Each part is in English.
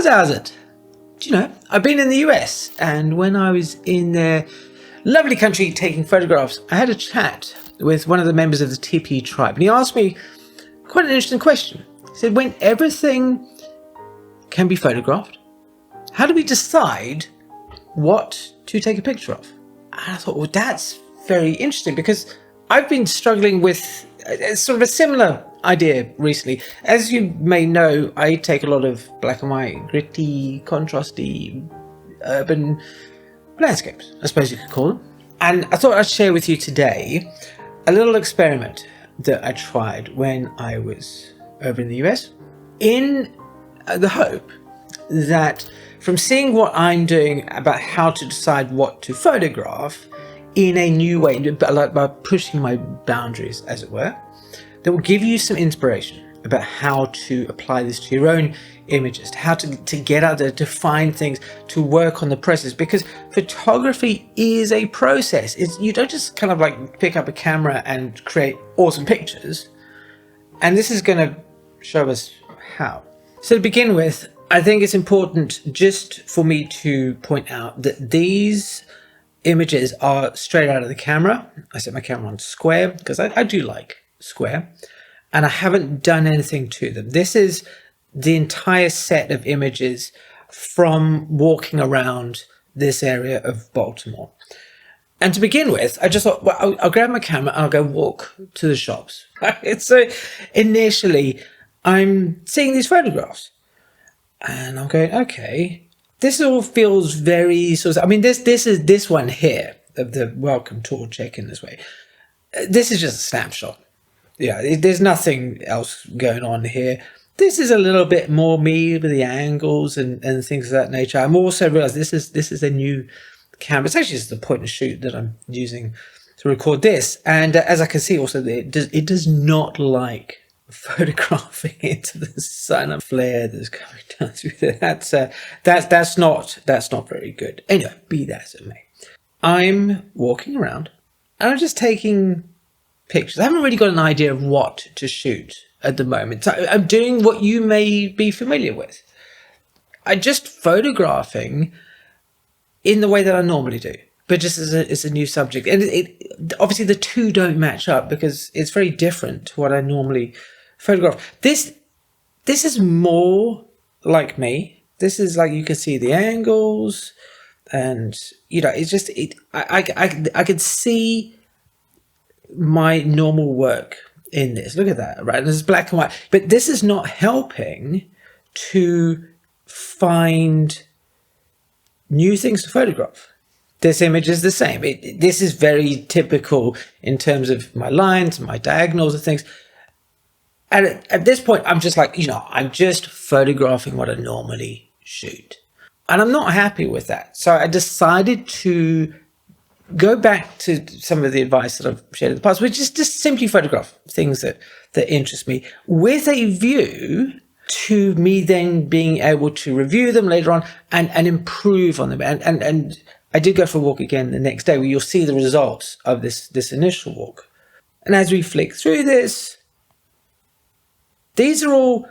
How's it? Do you know, I've been in the US, and when I was in their lovely country taking photographs, I had a chat with one of the members of the TP tribe, and he asked me quite an interesting question. He said, when everything can be photographed, how do we decide what to take a picture of? And I thought, well, that's very interesting, because I've been struggling with sort of a similar idea recently. As you may know, I take a lot of black and white, gritty, contrasty, urban landscapes, I suppose you could call them. And I thought I'd share with you today a little experiment that I tried when I was over in the US, in the hope that from seeing what I'm doing about how to decide what to photograph in a new way, by pushing my boundaries, as it were, that will give you some inspiration about how to apply this to your own images, how to get out there, to find things, to work on the process, because photography is a process. You don't just kind of like pick up a camera and create awesome pictures. And this is going to show us how. So to begin with, I think it's important just for me to point out that these images are straight out of the camera. I set my camera on square because I do like square, and I haven't done anything to them. This is the entire set of images from walking around this area of Baltimore. And to begin with, I just thought, well, I'll grab my camera and I'll go walk to the shops. So initially, I'm seeing these photographs and I'm going, okay, this all feels very sort of, I mean, this one here of the welcome tour check-in this way. This is just a snapshot. Yeah, there's nothing else going on here. This is a little bit more me with the angles and things of that nature. I'm also realized this is a new camera. It's actually just the point and shoot that I'm using to record this. And as I can see also, it does not like photographing into the sun and flare that's coming down through there. That's not very good. Anyway, be that as it may. I'm walking around and I'm just taking pictures. I haven't really got an idea of what to shoot at the moment. So I'm doing what you may be familiar with. I'm just photographing in the way that I normally do, but just as a new subject. And it obviously the two don't match up because it's very different to what I normally photograph. This is more like me. This is like, you can see the angles, and you know, it's just I could see my normal work in this. Look at that, right? This is black and white, but this is not helping to find new things to photograph. This image is the same. This is very typical in terms of my lines, my diagonals and things. And at this point, I'm just like, you know, I'm just photographing what I normally shoot. And I'm not happy with that. So I decided to go back to some of the advice that I've shared in the past, which is just simply photograph things that interest me, with a view to me then being able to review them later on and improve on them. And I did go for a walk again the next day, where you'll see the results of this initial walk. And as we flick through this, these are all,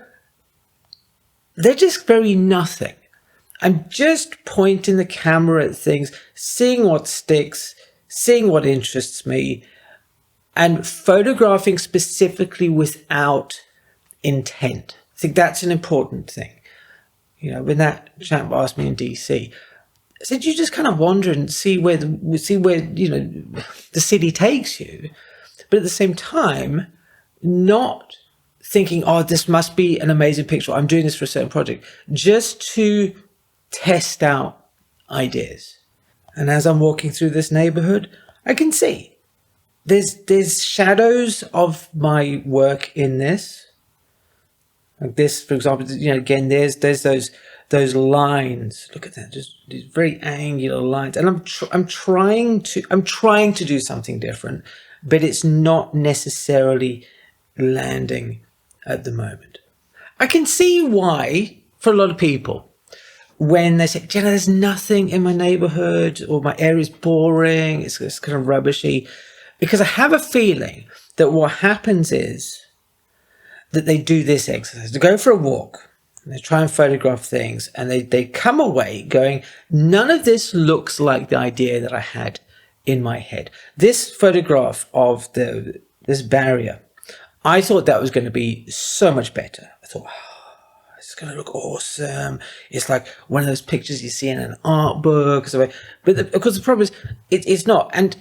they're just very nothing. I'm just pointing the camera at things, seeing what sticks, seeing what interests me, and photographing specifically without intent. I think that's an important thing. You know, when that chap asked me in DC, I said, you just kind of wander and see where you know, the city takes you, but at the same time, not thinking, oh, this must be an amazing picture, I'm doing this for a certain project, just to test out ideas. And as I'm walking through this neighborhood, I can see there's shadows of my work in this. Like this, for example, you know, again, there's those lines. Look at that, just these very angular lines. And I'm trying to do something different, but it's not necessarily landing at the moment. I can see why, for a lot of people, when they say, you know, there's nothing in my neighborhood, or my area's boring, it's kind of rubbishy, because I have a feeling that what happens is that they do this exercise. They go for a walk, and they try and photograph things, and they come away going, none of this looks like the idea that I had in my head. This photograph of this barrier, I thought that was going to be so much better. I thought, oh, it's going to look awesome. It's like one of those pictures you see in an art book. But of course, the problem is it's not. And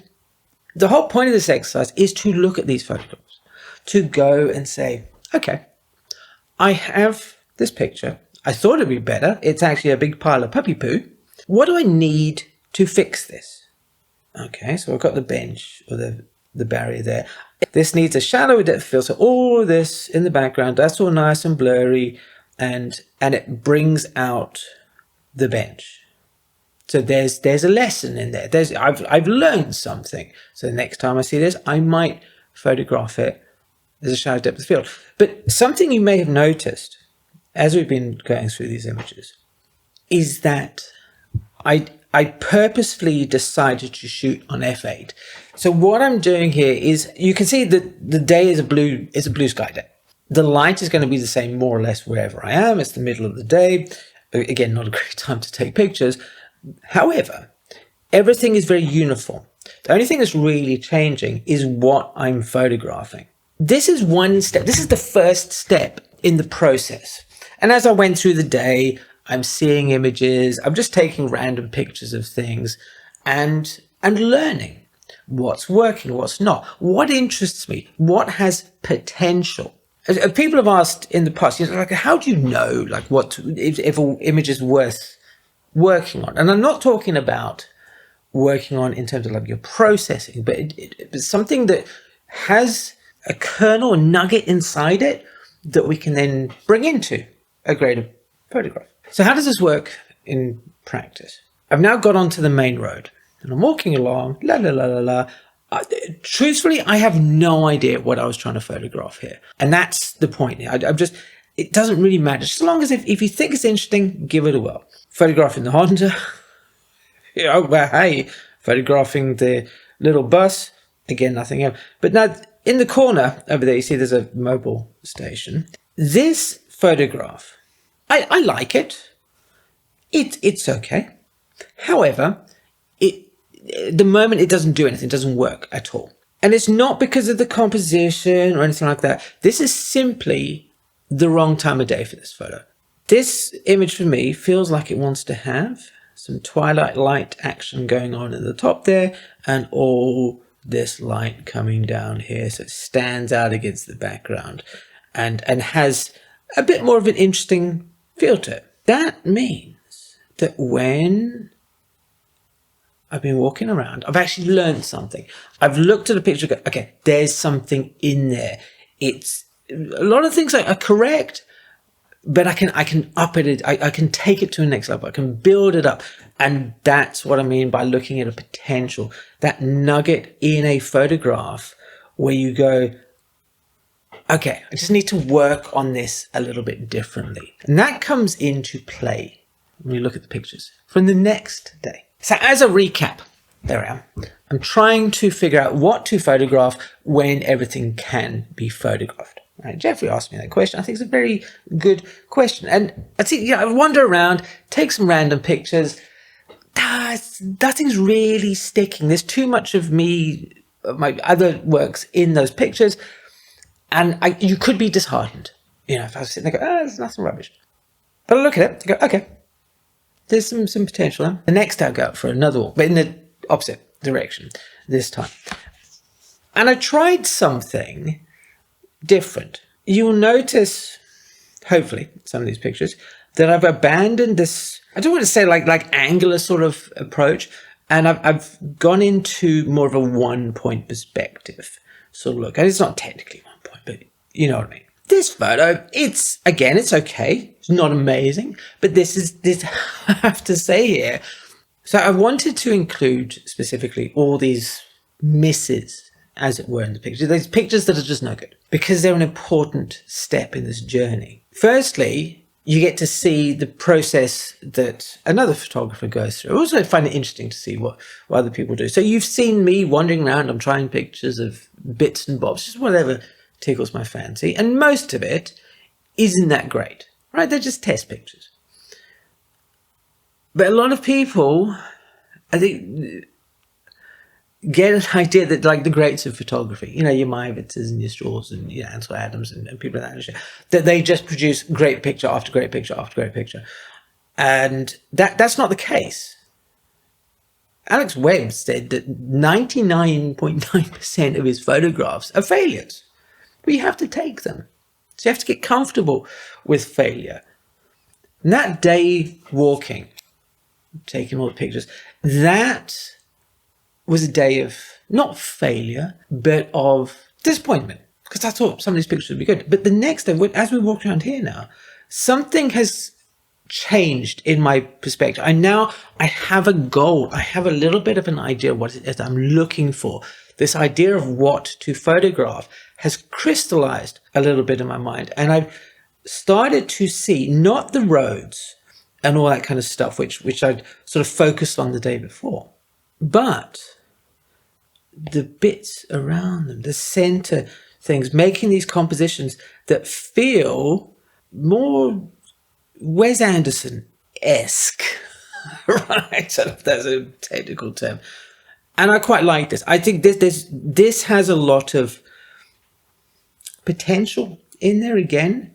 the whole point of this exercise is to look at these photographs, to go and say, okay, I have this picture. I thought it'd be better. It's actually a big pile of puppy poo. What do I need to fix this? Okay, so I've got the bench or the barrier there. This needs a shallower depth of field. So all of this in the background, that's all nice and blurry, and it brings out the bench. So there's a lesson in there. I've learned something. So the next time I see this, I might photograph it. There's a shallow depth of field. But something you may have noticed as we've been going through these images is that I purposefully decided to shoot on f8. So what I'm doing here is, you can see that the day is a blue sky day. The light is going to be the same more or less wherever I am. It's the middle of the day. Again, not a great time to take pictures. However, everything is very uniform. The only thing that's really changing is what I'm photographing. This is one step. This is the first step in the process. And as I went through the day, I'm seeing images, I'm just taking random pictures of things and learning what's working, what's not, what interests me, what has potential. People have asked in the past, like, how do you know, like, if an image is worth working on? And I'm not talking about working on in terms of like your processing, but it's something that has a kernel, a nugget inside it that we can then bring into a greater photograph. So how does this work in practice? I've now got onto the main road and I'm walking along, la la la la la. Truthfully, I have no idea what I was trying to photograph here. And that's the point. It doesn't really matter. Just as long as if you think it's interesting, give it a whirl. Photographing the Honda. Well, hey, photographing the little bus. Again, nothing else. But now in the corner over there, you see there's a mobile station. This photograph, I like it. It's okay. However, the moment it doesn't do anything, it doesn't work at all. And it's not because of the composition or anything like that. This is simply the wrong time of day for this photo. This image for me feels like it wants to have some twilight light action going on at the top there and all this light coming down here. So it stands out against the background and has a bit more of an interesting feel to it. That means that when I've been walking around, I've actually learned something. I've looked at a picture and go, okay, there's something in there. It's a lot of things are correct, but I can up it. I can take it to the next level. I can build it up. And that's what I mean by looking at a potential, that nugget in a photograph where you go, okay, I just need to work on this a little bit differently. And that comes into play when you look at the pictures from the next day. So as a recap, there I am. I'm trying to figure out what to photograph when everything can be photographed. Right, Jeffrey asked me that question. I think it's a very good question. And I think, I wander around, take some random pictures. Nothing's really sticking. There's too much of me, my other works in those pictures. And you could be disheartened. If I was sitting there and go, there's nothing rubbish. But I look at it, I go, okay, there's some potential there. The next day I go out for another walk, but in the opposite direction this time. And I tried something different. You'll notice, hopefully, some of these pictures, that I've abandoned this, I don't want to say like angular sort of approach, and I've gone into more of a one-point perspective sort of look. And it's not technically one point, but you know what I mean. This photo, it's okay. It's not amazing, but this I have to say here. So I wanted to include specifically all these misses, as it were, in the picture. These pictures that are just no good, because they're an important step in this journey. Firstly, you get to see the process that another photographer goes through. I also find it interesting to see what other people do. So you've seen me wandering around, I'm trying pictures of bits and bobs, just whatever tickles my fancy. And most of it isn't that great. right? They're just test pictures. But a lot of people, I think, get an idea that, like the greats of photography, you know, your Meyerwitzes and your Strauss and your Ansel Adams and people like that they just produce great picture after great picture after great picture. And that's not the case. Alex Webb said that 99.9% of his photographs are failures. But you have to take them. So you have to get comfortable with failure. And that day walking, taking all the pictures, that was a day of not failure, but of disappointment. Because I thought some of these pictures would be good. But the next day, as we walk around here now, something has changed in my perspective. I have a goal. I have a little bit of an idea of what it is I'm looking for. This idea of what to photograph has crystallized a little bit in my mind. And I've started to see not the roads and all that kind of stuff, which I'd sort of focused on the day before, but the bits around them, the center things, making these compositions that feel more Wes Anderson-esque, right? So that's a technical term. And I quite like this. I think this has a lot of potential in there again.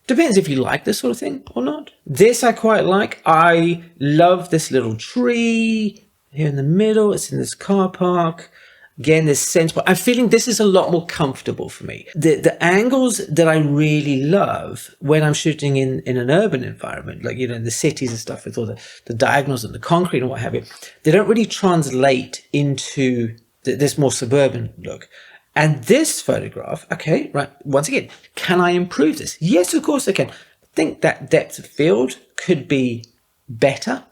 Depends if you like this sort of thing or not. This I quite like. I love this little tree here in the middle. It's in this car park. Again, this sensible. I'm feeling this is a lot more comfortable for me. The angles that I really love when I'm shooting in an urban environment, like, you know, in the cities and stuff with all the diagonals and the concrete and what have you, they don't really translate into this more suburban look. And this photograph, okay, right, once again, can I improve this? Yes, of course I can. I think that depth of field could be better.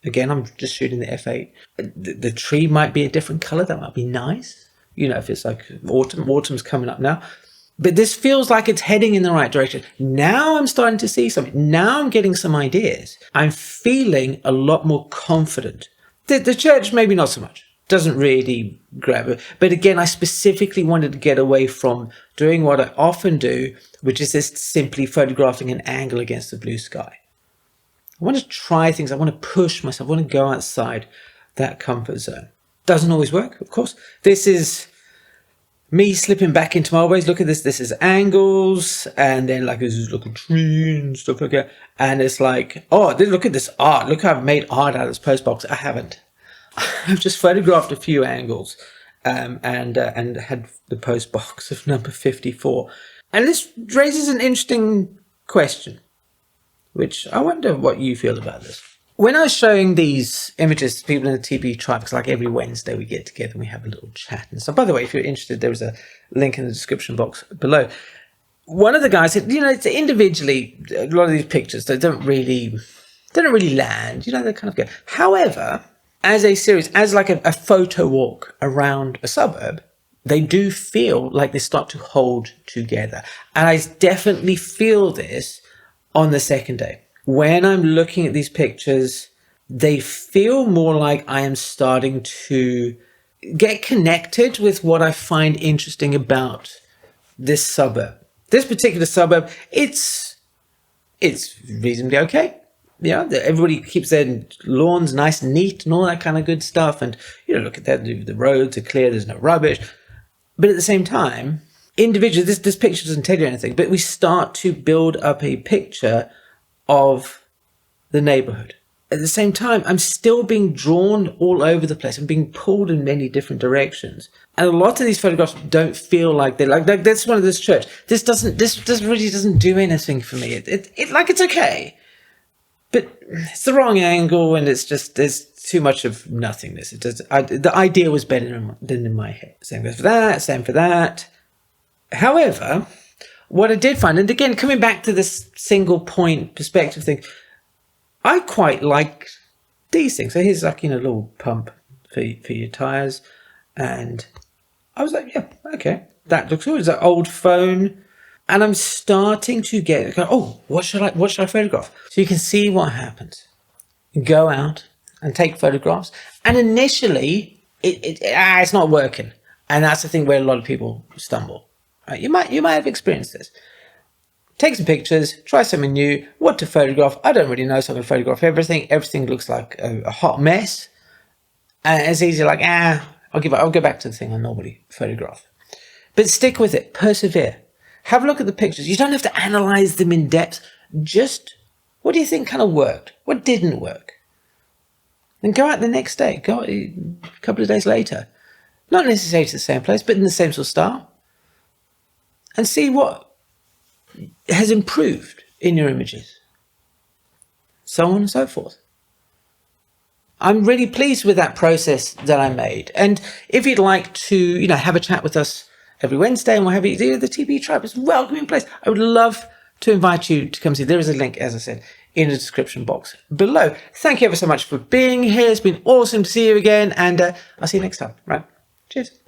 Again, I'm just shooting the f8. The tree might be a different color. That might be nice. You know, if it's like autumn's coming up now. But this feels like it's heading in the right direction. Now I'm starting to see something. Now I'm getting some ideas. I'm feeling a lot more confident. The church, maybe not so much. Doesn't really grab it. But again, I specifically wanted to get away from doing what I often do, which is just simply photographing an angle against the blue sky. I want to try things. I want to push myself. I want to go outside that comfort zone. Doesn't always work, of course. This is me slipping back into my old ways. Look at this. This is angles. And then like this little tree and stuff like that. And it's like, oh, look at this art. Look how I've made art out of this post box. I haven't. I've just photographed a few angles and had the post box of number 54. And this raises an interesting question, which I wonder what you feel about this. When I was showing these images to people in the TP tribe, because like every Wednesday we get together and we have a little chat and stuff. By the way, if you're interested, there was a link in the description box below. One of the guys said, you know, it's individually, a lot of these pictures, they don't really land, you know, they're kind of good. However, as a series, as like a photo walk around a suburb, they do feel like they start to hold together. And I definitely feel this on the second day. When I'm looking at these pictures, they feel more like I am starting to get connected with what I find interesting about this suburb. This particular suburb, it's reasonably okay. Yeah, everybody keeps their lawns nice and neat and all that kind of good stuff. And, you know, look at that, the roads are clear, there's no rubbish. But at the same time, individually, this picture doesn't tell you anything, but we start to build up a picture of the neighborhood. At the same time, I'm still being drawn all over the place. I'm being pulled in many different directions. And a lot of these photographs don't feel like they're like that's one of this church. This really doesn't do anything for me. It's okay. But it's the wrong angle, and it's just there's too much of nothingness. The idea was better than in my head. Same for that. Same for that. However, what I did find, and again coming back to this single point perspective thing, I quite like these things. So here's like, you know, a little pump for your tires, and I was like, yeah, okay, that looks good. It's an old phone. And I'm starting to get, oh, what should I photograph? So you can see what happens. You go out and take photographs. And initially, it's not working. And that's the thing where a lot of people stumble. Right? You might have experienced this. take some pictures, try something new, what to photograph. I don't really know, so I'm going to photograph everything. Everything looks like a hot mess. And it's easy, like, I'll give up. I'll go back to the thing I normally photograph. But stick with it, persevere. Have a look at the pictures. You don't have to analyze them in depth. Just, what do you think kind of worked? What didn't work? Then go out the next day, go a couple of days later. Not necessarily to the same place, but in the same sort of style. And see what has improved in your images. So on and so forth. I'm really pleased with that process that I made. And if you'd like to, have a chat with us every Wednesday and what have you, the TPE Tribe is a welcoming place. I would love to invite you to come see. There is a link, as I said, in the description box below. Thank you ever so much for being here. It's been awesome to see you again. And I'll see you next time. Right. Cheers.